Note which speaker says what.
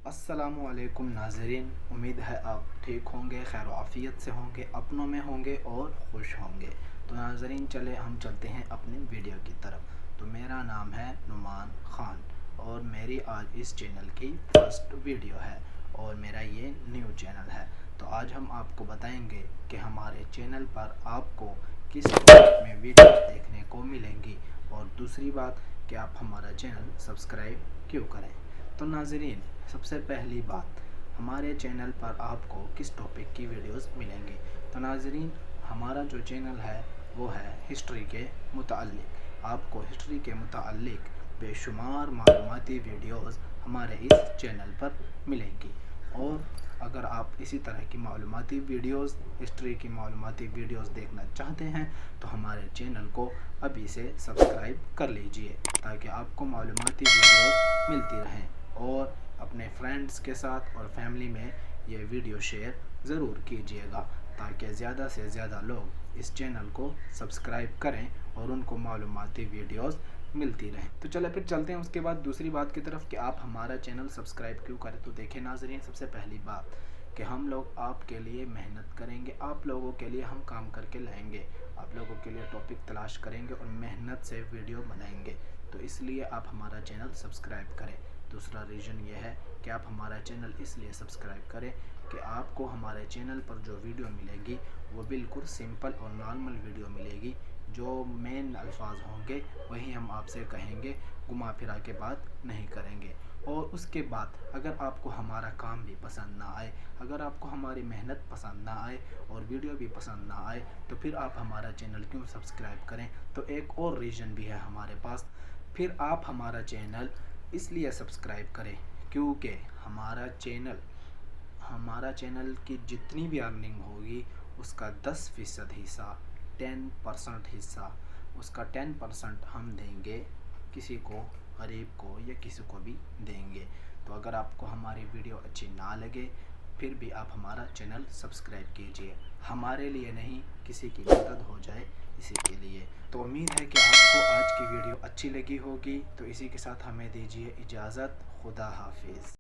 Speaker 1: अस्सलामुअलैकुम नाज़रीन, उम्मीद है आप ठीक होंगे, खैर आफ़ियत से होंगे, अपनों में होंगे और खुश होंगे। तो नाज़रीन चले हम चलते हैं अपनी वीडियो की तरफ। तो मेरा नाम है नुमान ख़ान और मेरी आज इस चैनल की फर्स्ट वीडियो है और मेरा ये न्यू चैनल है। तो आज हम आपको बताएंगे कि हमारे चैनल पर आपको किस टॉपिक में वीडियो देखने को मिलेंगी और दूसरी बात कि आप हमारा चैनल सब्सक्राइब क्यों करें। तो नाज़रीन सबसे पहली बात, हमारे चैनल पर आपको किस टॉपिक की वीडियोस मिलेंगी। तो नाज़रीन हमारा जो चैनल है वो है हिस्ट्री के मुताल्लिक़। आपको हिस्ट्री के मुताल्लिक़ बेशुमार मालूमाती वीडियोस हमारे इस चैनल पर मिलेंगी और अगर आप इसी तरह की मालूमाती वीडियोस, हिस्ट्री की मालूमाती वीडियोस देखना चाहते हैं तो हमारे चैनल को अभी से सब्सक्राइब कर लीजिए ताकि आपको मालूमाती वीडियोस मिलती रहें और अपने फ्रेंड्स के साथ और फैमिली में ये वीडियो शेयर ज़रूर कीजिएगा ताकि ज़्यादा से ज़्यादा लोग इस चैनल को सब्सक्राइब करें और उनको मालूमाती वीडियोस मिलती रहें। तो चलो फिर चलते हैं उसके बाद दूसरी बात की तरफ कि आप हमारा चैनल सब्सक्राइब क्यों करें। तो देखें नाज़रीन, सबसे पहली बात कि हम लोग आपके लिए मेहनत करेंगे, आप लोगों के लिए हम काम करके लाएंगे, आप लोगों के लिए टॉपिक तलाश करेंगे और मेहनत से वीडियो बनाएंगे। तो इसलिए आप हमारा चैनल सब्सक्राइब करें। दूसरा रीज़न ये है कि आप हमारा चैनल इसलिए सब्सक्राइब करें कि आपको हमारे चैनल पर जो वीडियो मिलेगी वो बिल्कुल सिंपल और नॉर्मल वीडियो मिलेगी। जो मेन अल्फाज होंगे वही हम आपसे कहेंगे, घुमा फिरा के बात नहीं करेंगे। और उसके बाद अगर आपको हमारा काम भी पसंद ना आए, अगर आपको हमारी मेहनत पसंद ना आए और वीडियो भी पसंद ना आए तो फिर आप हमारा चैनल क्यों सब्सक्राइब करें। तो एक और रीज़न भी है हमारे पास, फिर आप हमारा चैनल इसलिए सब्सक्राइब करें क्योंकि हमारा चैनल की जितनी भी अर्निंग होगी उसका 10% हिस्सा, 10% हिस्सा, उसका 10% हम देंगे किसी को, गरीब को या किसी को भी देंगे। तो अगर आपको हमारी वीडियो अच्छी ना लगे फिर भी आप हमारा चैनल सब्सक्राइब कीजिए, हमारे लिए नहीं किसी की मदद हो जाए इसी के लिए। तो उम्मीद है कि आपको आज की वीडियो अच्छी लगी होगी। तो इसी के साथ हमें दीजिए इजाज़त। खुदा हाफिज़।